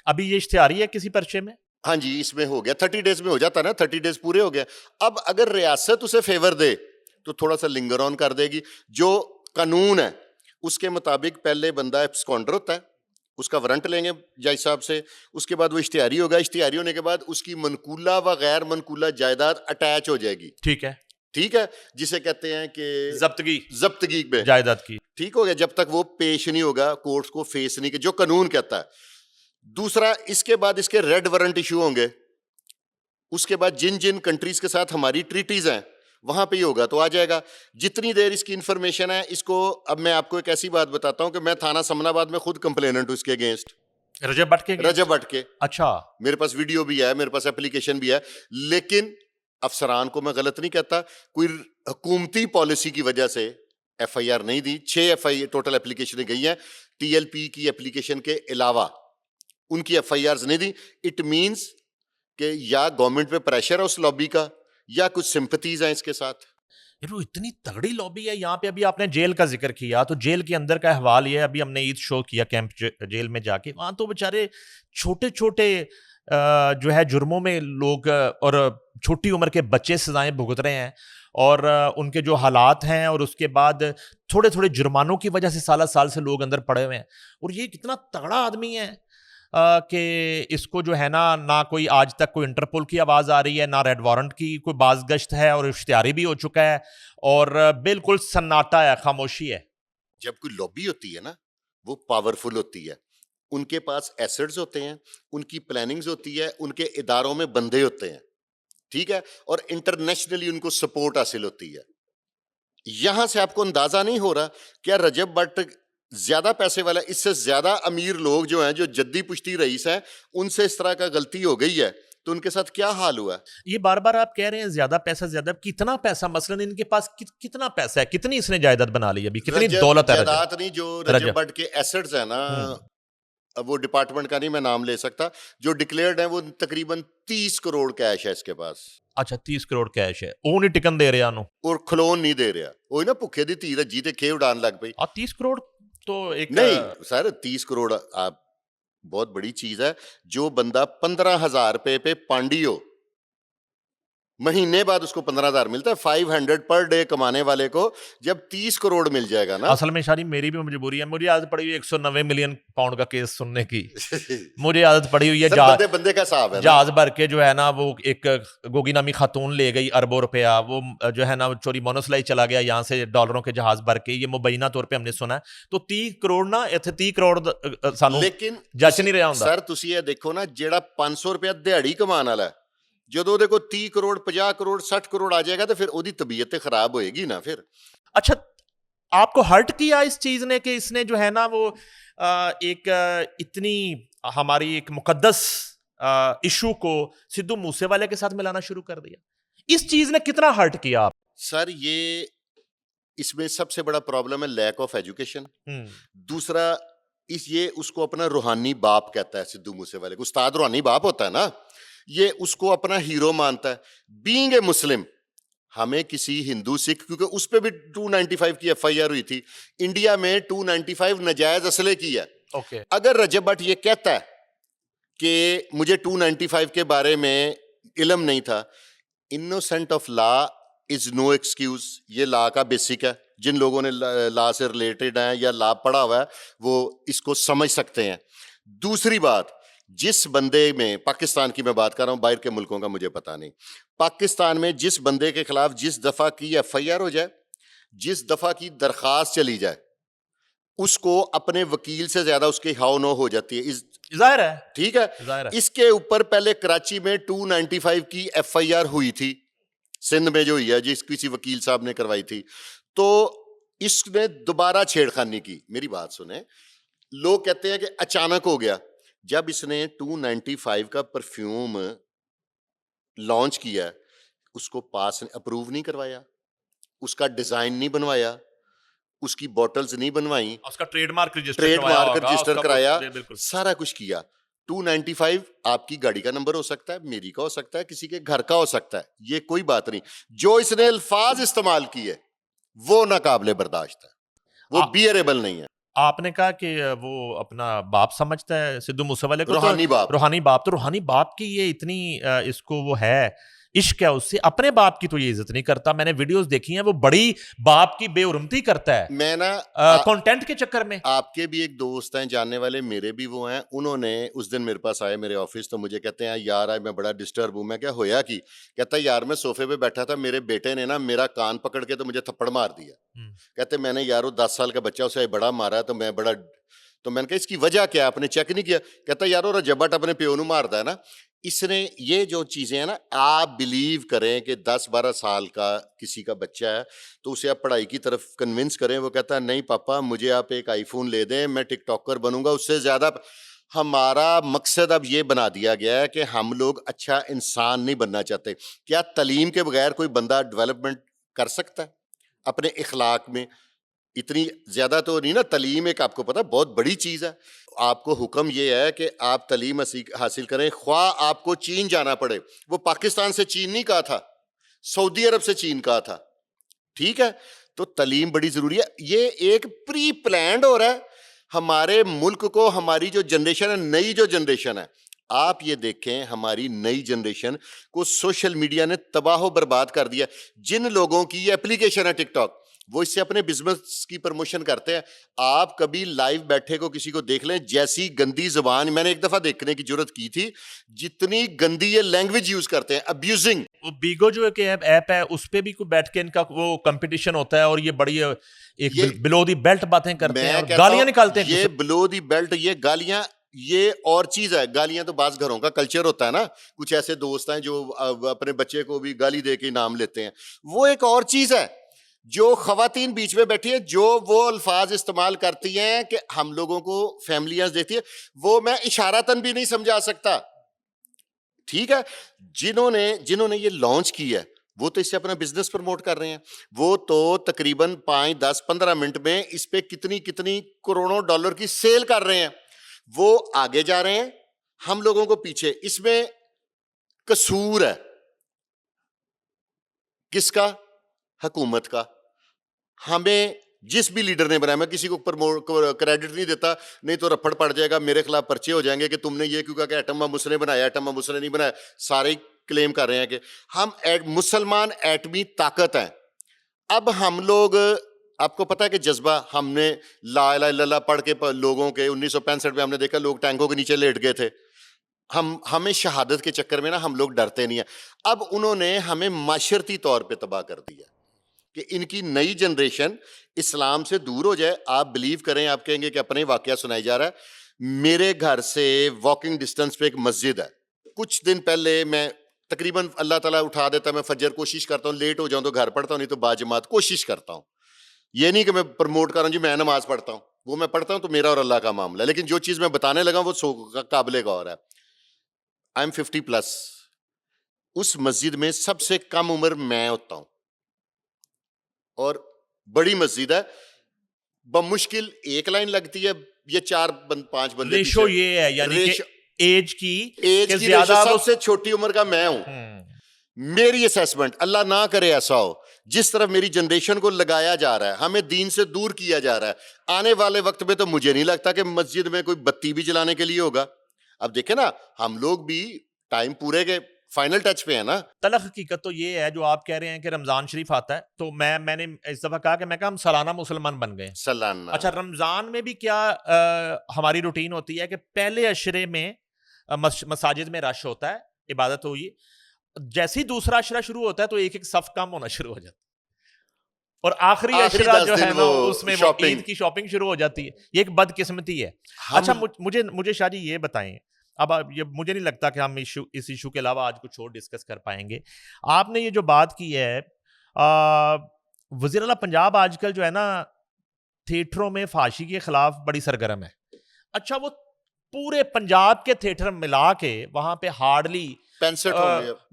ابھی یہ اشتہاری ہے کسی پرچے میں؟ ہاں جی اس میں ہو گیا 30 ڈیز میں ہو جاتا نا, 30 ڈیز پورے ہو گیا. اب اگر ریاست اسے فیور دے تو تھوڑا سا لنگر آن کر دے گی. جو قانون ہے اس کے مطابق پہلے بندہ ایبسکونڈر ہوتا ہے, اس کا وارنٹ لیں گے جج صاحب سے, اس کے بعد وہ اشتہاری ہوگا, اشتہاری ہونے کے بعد اس کی منقولہ و غیر منقولہ جائیداد اٹیچ ہو جائے گی. ٹھیک ہے, ٹھیک ہے, جسے کہتے ہیں کہ ضبطگی میں جائیداد کی. ٹھیک ہو گیا, جب تک وہ پیش نہیں ہوگا کورٹس کو فیس نہیں, کہ جو قانون کہتا ہے. دوسرا اس کے بعد اس کے ریڈ وارنٹ ایشو ہوں گے, اس کے بعد جن جن کنٹریز کے ساتھ ہماری ٹریٹیز ہیں وہاں پہ ہی ہوگا تو آ جائے گا. جتنی دیر اس کی انفارمیشن ہے اس کو, اب میں آپ کو ایک ایسی بات بتاتا ہوں کہ میں تھانہ سمن آباد میں خود کمپلیننٹ ہوں اس کے اگینسٹ, رجب بٹ کے. اچھا میرے پاس ویڈیو بھی ہے, میرے پاس اپلیکیشن بھی ہے, لیکن افسران کو میں غلط نہیں کہتا, کوئی حکومتی پالیسی کی وجہ سے ایف آئی آر نہیں دی. 6 ایف آئی ٹوٹل اپلیکیشنیں گئی ہیں, ٹی ایل پی کی اپلیکیشن کے علاوہ ان کی ایف آئی آرز نہیں دی. اٹ مینس کہ یا گورنمنٹ پہ پریشر ہے اس لابی کا, یا کچھ سمپتیز ہیں اس کے ساتھ. وہ اتنی تگڑی لابی ہے یہاں پہ. ابھی آپ نے جیل کا ذکر کیا تو جیل کے اندر کا احوال یہ ہے, ابھی ہم نے عید شو کیا کیمپ جیل میں جا کے, وہاں تو بیچارے چھوٹے چھوٹے جو ہے جرموں میں لوگ اور چھوٹی عمر کے بچے سزائیں بھگت رہے ہیں, اور ان کے جو حالات ہیں, اور اس کے بعد تھوڑے تھوڑے جرمانوں کی وجہ سے سالہ سال سے لوگ اندر پڑے ہوئے ہیں. اور یہ کتنا تگڑا آدمی ہے کہ اس کو جو ہے نہ کوئی آج تک کوئی انٹرپول کی آواز آ رہی ہے, نہ ریڈ وارنٹ کی کوئی بازگشت ہے, اور اشتہاری بھی ہو چکا ہے, اور بالکل سناٹا ہے, خاموشی ہے. جب کوئی لابی ہوتی ہے نا وہ پاورفل ہوتی ہے, ان کے پاس ایسٹس ہوتے ہیں, ان کی پلاننگز ہوتی ہے, ان کے اداروں میں بندے ہوتے ہیں, ٹھیک ہے, اور انٹرنیشنلی ان کو سپورٹ حاصل ہوتی ہے. یہاں سے آپ کو اندازہ نہیں ہو رہا کیا رجب بٹ زیادہ پیسے والا, اس سے زیادہ امیر لوگ جو ہیں جو جدی پشتی رئیس ہیں ان سے اس طرح کا غلطی ہو گئی ہے تو ان کے ساتھ کیا حال ہوا ہے. یہ بار بار آپ کہہ رہے ہیں زیادہ پیسہ, زیادہ کتنا پیسہ, مثلا ان کے پاس کتنا پیسہ ہے, کتنی اس نے جائیداد بنا لی, ابھی کتنی دولت ہے جائیداد نہیں, جو رجب بٹ کے ایسٹس ہیں نا وہ ڈپارٹمنٹ کا نہیں میں نام لے سکتا, جو ڈکلیئرڈ ہیں وہ تقریباً 30 کروڑ کیش ہے اس کے پاس. اچھا 30 کروڑ کیش ہے, وہ نہیں ٹکن دے رہا, اور کھلون نہیں دے رہا, وہی نا بھوکے دی تیر جیتے کھے اڑان لگ پئی. 30 کروڑ تو ایک نہیں سر, 30 کروڑ آپ بہت بڑی چیز ہے. جو بندہ 15,000 روپے پہ پانڈی ہو, مہینے بعد اس کو 15,000 ملتا ہے, 500 پر ڈے کمانے والے کو جب 30 کروڑ مل جائے گا نا. اصل میں شادی میری بھی مجبوری ہے, مجھے عادت پڑی ہوئی 190 ملین پاؤنڈ کا کیس سننے کی, مجھے عادت پڑی ہوئی ہے. بندے کا حساب ہے, جہاز بھر کے جو ہے نا وہ ایک گوگی نامی خاتون لے گئی اربوں روپیہ, وہ جو ہے نا چوری مونوسلائی چلا گیا یہاں سے ڈالروں کے جہاز بھر کے, یہ مبینہ طور پہ ہم نے سنا ہے. تو 30 کروڑ نا 30 کروڑ سانو لیکن جچ نہیں رہا ہوں سر تسی یہ دیکھو نا, جیڑا 500 روپیہ دیہڑی کمان والا ہے, جدو دے کو 30 کروڑ 50 کروڑ 60 کروڑ آ جائے گا تو پھر وہی طبیعت خراب ہوئے گی نا پھر. اچھا آپ کو ہرٹ کیا اس چیز نے کہ اس نے جو ہے نا وہ ایک اتنی ہماری ایک مقدس ایشو کو سدھو موسے والے کے ساتھ ملانا شروع کر دیا, اس چیز نے کتنا ہرٹ کیا آپ؟ سر یہ اس میں سب سے بڑا پرابلم ہے لیک آف ایجوکیشن. دوسرا یہ اس کو اپنا روحانی باپ کہتا ہے, سدھو موسے والے کو استاد روحانی باپ ہوتا ہے نا, یہ اس کو اپنا ہیرو مانتا ہے. بینگ اے مسلم, ہمیں کسی ہندو سکھ, کیونکہ اس پہ بھی 295 کی ایف آئی آر ہوئی تھی, انڈیا میں 295 ناجائز اسلحے کی ہے. اگر رجب بٹ یہ کہتا ہے کہ مجھے 295 کے بارے میں علم نہیں تھا, innocent of law is no excuse, یہ لا کا بیسک ہے. جن لوگوں نے لا سے ریلیٹڈ ہیں یا لا پڑھا ہوا ہے وہ اس کو سمجھ سکتے ہیں. دوسری بات, جس بندے میں, پاکستان کی میں بات کر رہا ہوں, باہر کے ملکوں کا مجھے پتا نہیں, پاکستان میں جس بندے کے خلاف جس دفعہ کی ایف آئی آر ہو جائے, جس دفعہ کی درخواست چلی جائے, اس کو اپنے وکیل سے زیادہ اس کی ہاؤ نو ہو جاتی ہے. ظاہر ہے, ٹھیک ہے. اس کے اوپر پہلے کراچی میں 295 کی ایف آئی آر ہوئی تھی, سندھ میں جو ہوئی ہے, جس کسی وکیل صاحب نے کروائی تھی, تو اس نے دوبارہ چھیڑخانی کی. میری بات سنیں, لوگ کہتے ہیں کہ اچانک ہو گیا. جب اس نے 295 کا پرفیوم لانچ کیا, اس کو پاس اپروو نہیں کروایا, اس کا ڈیزائن نہیں بنوایا, اس کی بوٹلز نہیں بنوائیں, اس کا ٹریڈ مارک رجسٹر کرایا, سارا کچھ کیا. 295 آپ کی گاڑی کا نمبر ہو سکتا ہے, میری کا ہو سکتا ہے, کسی کے گھر کا ہو سکتا ہے, یہ کوئی بات نہیں. جو اس نے الفاظ استعمال کیے وہ ناقابل برداشت ہے, وہ بیئریبل نہیں ہے. آپ نے کہا کہ وہ اپنا باپ سمجھتا ہے سدھو موسے والے کو, روحانی باپ. روحانی باپ, تو روحانی باپ کی یہ اتنی اس کو وہ ہے عشق ہے اس سے, اپنے باپ کی تو یہ عزت نہیں کرتا. میں نے ویڈیوز دیکھی ہیں, وہ بڑی باپ کی بے حرمتی کرتا ہے میں نا کانٹینٹ کے چکر میں. آپ کے بھی ایک دوست ہیں جاننے والے, میرے بھی وہ ہیں, انہوں نے اس دن میرے پاس آئے میرے آفس, تو مجھے کہتے ہیں یار آج میں بڑا ڈسٹرب ہوں. میں کیا ہویا کی؟ کہتا ہے یار میں صوفے پہ بیٹھا تھا, میرے بیٹے نے نا میرا کان پکڑ کے تو مجھے تھپڑ مار دیا. کہتے میں نے یار وہ 10 سال کا بچہ اسے بڑا مارا ہے, تو میں نے کہا اس کی وجہ کیا, آپ نے چیک نہیں کیا؟ کہتا یار وہ جبٹ اپنے پیو نو مارتا ہے نا. اس نے یہ جو چیزیں ہیں نا, آپ بلیو کریں کہ 10-12 سال کا کسی کا بچہ ہے تو اسے آپ پڑھائی کی طرف کنونس کریں, وہ کہتا ہے نہیں پاپا مجھے آپ ایک آئی فون لے دیں, میں ٹک ٹاکر بنوں گا, اس سے زیادہ. ہمارا مقصد اب یہ بنا دیا گیا ہے کہ ہم لوگ اچھا انسان نہیں بننا چاہتے. کیا تعلیم کے بغیر کوئی بندہ ڈیولپمنٹ کر سکتا ہے اپنے اخلاق میں؟ اتنی زیادہ تو نہیں نا. تعلیم ایک آپ کو پتا بہت بڑی چیز ہے. آپ کو حکم یہ ہے کہ آپ تعلیم حاصل کریں, خواہ آپ کو چین جانا پڑے. وہ پاکستان سے چین نہیں کہا تھا, سعودی عرب سے چین کہا تھا. ٹھیک ہے, تو تعلیم بڑی ضروری ہے. یہ ایک پری پلانڈ ہو رہا ہے ہمارے ملک کو. ہماری جو جنریشن ہے, نئی جو جنریشن ہے, آپ یہ دیکھیں ہماری نئی جنریشن کو سوشل میڈیا نے تباہ و برباد کر دیا. جن لوگوں کی یہ اپلیکیشن ہے ٹک ٹاک, وہ اس سے اپنے بزنس کی پروموشن کرتے ہیں. آپ کبھی لائیو بیٹھے کو کسی کو دیکھ لیں, جیسی گندی زبان, میں نے ایک دفعہ دیکھنے کی جرت کی تھی, جتنی گندی یہ لینگویج یوز کرتے ہیں, ابیوزنگ. بیگو جو ایپ ہے اس پہ بھی کوئی بیٹھ کے ان کا وہ کمپٹیشن ہوتا ہے, اور یہ بڑی ایک بلو دی بیلٹ باتیں کرتے ہیں اور گالیاں نکالتے ہیں. یہ بلو دی بیلٹ, یہ گالیاں, یہ اور چیز ہے. گالیاں تو بعض گھروں کا کلچر ہوتا ہے نا, کچھ ایسے دوست ہیں جو اپنے بچے کو بھی گالی دے کے نام لیتے ہیں, وہ ایک اور چیز ہے. جو خواتین بیچ میں بیٹھی ہے, جو وہ الفاظ استعمال کرتی ہیں کہ ہم لوگوں کو فیملیاں دیتی ہے, وہ میں اشارتاً بھی نہیں سمجھا سکتا. ٹھیک ہے, جنہوں نے یہ لانچ کی ہے وہ تو اس سے اپنا بزنس پروموٹ کر رہے ہیں. وہ تو تقریباً 5, 10, 15 منٹ میں اس پہ کتنی کروڑوں ڈالر کی سیل کر رہے ہیں. وہ آگے جا رہے ہیں, ہم لوگوں کو پیچھے. اس میں قصور ہے کس کا؟ حکومت کا. ہمیں جس بھی لیڈر نے بنایا, میں کسی کو کریڈٹ نہیں دیتا, نہیں تو رپڑ پڑ جائے گا, میرے خلاف پرچے ہو جائیں گے کہ تم نے یہ کیوں کہا کہ ایٹم بم اس نے بنایا, ایٹم بم اس نے نہیں بنایا. سارے کلیم کر رہے ہیں کہ ہم مسلمان ایٹمی طاقت ہیں. اب ہم لوگ, آپ کو پتا ہے کہ جذبہ, ہم نے لا الہ الا اللہ پڑھ کے لوگوں کے 1965 میں ہم نے دیکھا لوگ ٹینکوں کے نیچے لیٹ گئے تھے. ہمیں شہادت کے چکر میں نا ہم لوگ ڈرتے نہیں ہیں. اب انہوں نے ہمیں معاشرتی طور پہ تباہ کر دیا کہ ان کی نئی جنریشن اسلام سے دور ہو جائے. آپ بلیو کریں, آپ کہیں گے کہ اپنے واقعہ سنائی جا رہا ہے. میرے گھر سے واکنگ ڈسٹینس پہ ایک مسجد ہے. کچھ دن پہلے میں تقریباً, اللہ تعالیٰ اٹھا دیتا, میں فجر کوشش کرتا ہوں, لیٹ ہو جاؤں تو گھر پڑھتا ہوں, نہیں تو باجماعت کوشش کرتا ہوں. یہ نہیں کہ میں پروموٹ کر رہا ہوں جی میں نماز پڑھتا ہوں, وہ میں پڑھتا ہوں تو میرا اور اللہ کا معاملہ ہے. لیکن جو چیز میں بتانے لگا وہ قابل غور ہے. I am 50+. اس مسجد میں سب سے کم عمر میں ہوتا ہوں, اور بڑی مسجد ہے, بمشکل ایک لائن لگتی ہے, یہ 4-5 بندے. ریشو یہ ہے یعنی کہ ایج کی سب سے چھوٹی عمر کا میں ہوں. میری اسیسمنٹ, اللہ نہ کرے ایسا ہو, جس طرف میری جنریشن کو لگایا جا رہا ہے, ہمیں دین سے دور کیا جا رہا ہے, آنے والے وقت میں تو مجھے نہیں لگتا کہ مسجد میں کوئی بتی بھی جلانے کے لیے ہوگا. اب دیکھیں نا, ہم لوگ بھی ٹائم پورے کے فائنل ٹچ پہ ہے نا. تلخ حقیقت تو یہ ہے جو آپ کہہ رہے ہیں کہ رمضان شریف آتا ہے, تو میں نے اس دفعہ کہا کہ ہم سالانہ مسلمان بن گئے. سالانہ. اچھا, رمضان میں بھی کیا ہماری روٹین ہوتی ہے کہ پہلے عشرے میں مساجد میں رش ہوتا ہے, عبادت ہوئی, جیسے ہی دوسرا عشرہ شروع ہوتا ہے تو ایک صف کم ہونا شروع ہو جاتا ہے, اور آخری عشرہ جو ہے نا اس میں عید کی شاپنگ شروع ہو جاتی ہے. یہ ایک بدقسمتی ہے. اچھا, مجھے شاہ جی یہ بتائیں, اب یہ مجھے نہیں لگتا کہ ہم اس ایشو کے علاوہ آج کچھ اور ڈسکس کر پائیں گے. آپ نے یہ جو بات کی ہے, وزیر اعلیٰ پنجاب آج کل جو ہے نا تھیٹروں میں فحاشی کے خلاف بڑی سرگرم ہے. اچھا, وہ پورے پنجاب کے تھیٹر ملا کے وہاں پہ ہارڈلی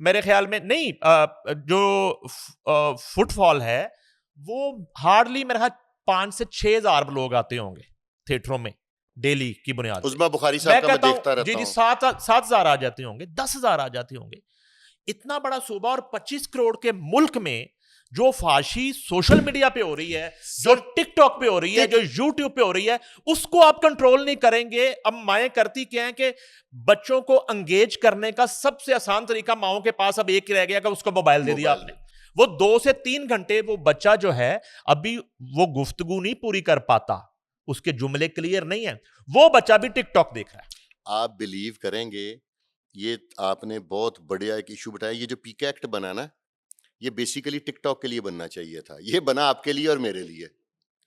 میرے خیال میں نہیں, جو فٹ فال ہے وہ ہارڈلی میرے خیال 5 سے 6 ہزار لوگ آتے ہوں گے تھیٹروں میں ڈیلی کی بنیاد. عظمیٰ بخاری صاحب کا میں دیکھتا رہتا ہوں. جی 7,000 آ جاتے ہوں گے, 10,000 آ جاتے ہوں گے. اتنا بڑا صوبہ اور 25 کروڑ کے ملک میں جو فحاشی سوشل میڈیا پہ ہو رہی ہے, جو ٹک ٹاک پہ ہو رہی ہے, جو یوٹیوب پہ ہو رہی ہے, اس کو آپ کنٹرول نہیں کریں گے. اب مائیں کرتی کیا ہیں کہ بچوں کو انگیج کرنے کا سب سے آسان طریقہ ماؤں کے پاس اب ایک ہی رہ گیا کہ اس کو موبائل دے دیا آپ نے. وہ 2 سے 3 گھنٹے وہ بچہ جو ہے ابھی وہ گفتگو نہیں پوری کر پاتا, اس کے جملے کلیئر نہیں ہیں, وہ بچہ بھی ٹک ٹاک دیکھ رہا ہے. آپ بلیو کریں گے, یہ آپ نے بہت بڑیا ایک ایشو بتایا. یہ جو پیک ایکٹ بنا نا, یہ بیسیکلی ٹک ٹاک کے لیے بننا چاہیے تھا. یہ بنا آپ کے لیے اور میرے لیے.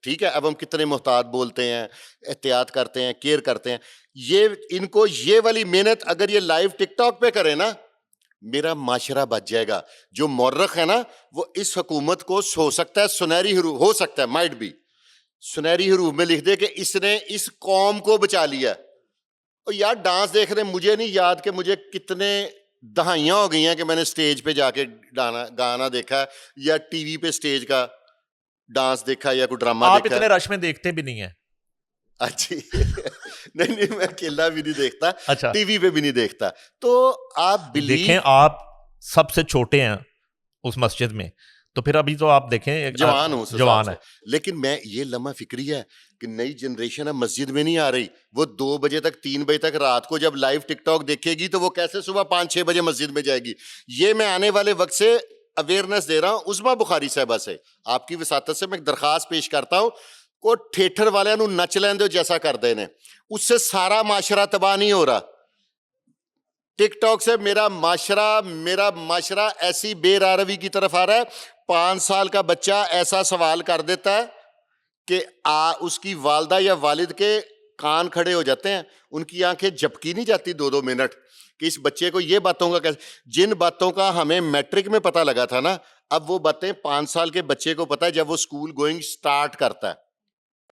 ٹھیک ہے, اب ہم کتنے محتاط بولتے ہیں, احتیاط کرتے ہیں, کیئر کرتے ہیں. یہ ان کو یہ والی محنت اگر یہ لائیو ٹک ٹاک پہ کرے نا, میرا معاشرہ بچ جائے گا. جو مورخ ہے نا, وہ اس حکومت کو ہو سکتا ہے سنہری حروف, ہو سکتا ہے مائٹ بی سنہری حروف میں لکھ دے کہ اس نے اس قوم کو بچا لیا. اور یار ڈانس دیکھ رہے, مجھے نہیں یاد کہ مجھے کتنے دہائیاں ہو گئی ہیں کہ میں نے سٹیج پہ جا کے گانا دیکھا ہے, یا ٹی وی پہ سٹیج کا ڈانس دیکھا, یا کوئی ڈرامہ دیکھا. آپ اتنے رش میں دیکھتے بھی نہیں ہیں. اچھی نہیں میں اکیلا بھی نہیں دیکھتا, اچھا ٹی وی پہ بھی نہیں دیکھتا. تو آپ دیکھیں, آپ سب سے چھوٹے ہیں اس مسجد میں, تو پھر ابھی تو آپ دیکھیں جوان ہوں, جوان ہے. لیکن میں یہ لمحہ فکری ہے کہ نئی جنریشن اب مسجد میں نہیں آ رہی. وہ 2 بجے تک 3 بجے تک رات کو جب لائیو ٹک ٹاک دیکھے گی تو وہ کیسے صبح 5-6 بجے مسجد میں جائے گی. یہ میں آنے والے وقت سے اویئرنیس دے رہا ہوں عظمیٰ بخاری صاحبہ سے, آپ کی وساطت سے میں ایک درخواست پیش کرتا ہوں, کو تھیٹر والے نو نچ لین دو جیسا کر دینے, اس سے سارا معاشرہ تباہ نہیں ہو رہا. ٹک ٹاک سے میرا معاشرہ ایسی بے راروی کی طرف آ رہا ہے. 5 سال کا بچہ ایسا سوال کر دیتا ہے کہ اس کی والدہ یا والد کے کان کھڑے ہو جاتے ہیں, ان کی آنکھیں جھپکی نہیں جاتی 2-2 منٹ کہ اس بچے کو یہ باتوں کا کیسے. جن باتوں کا ہمیں میٹرک میں پتہ لگا تھا نا, اب وہ باتیں 5 سال کے بچے کو پتہ ہے جب وہ اسکول گوئنگ سٹارٹ کرتا ہے.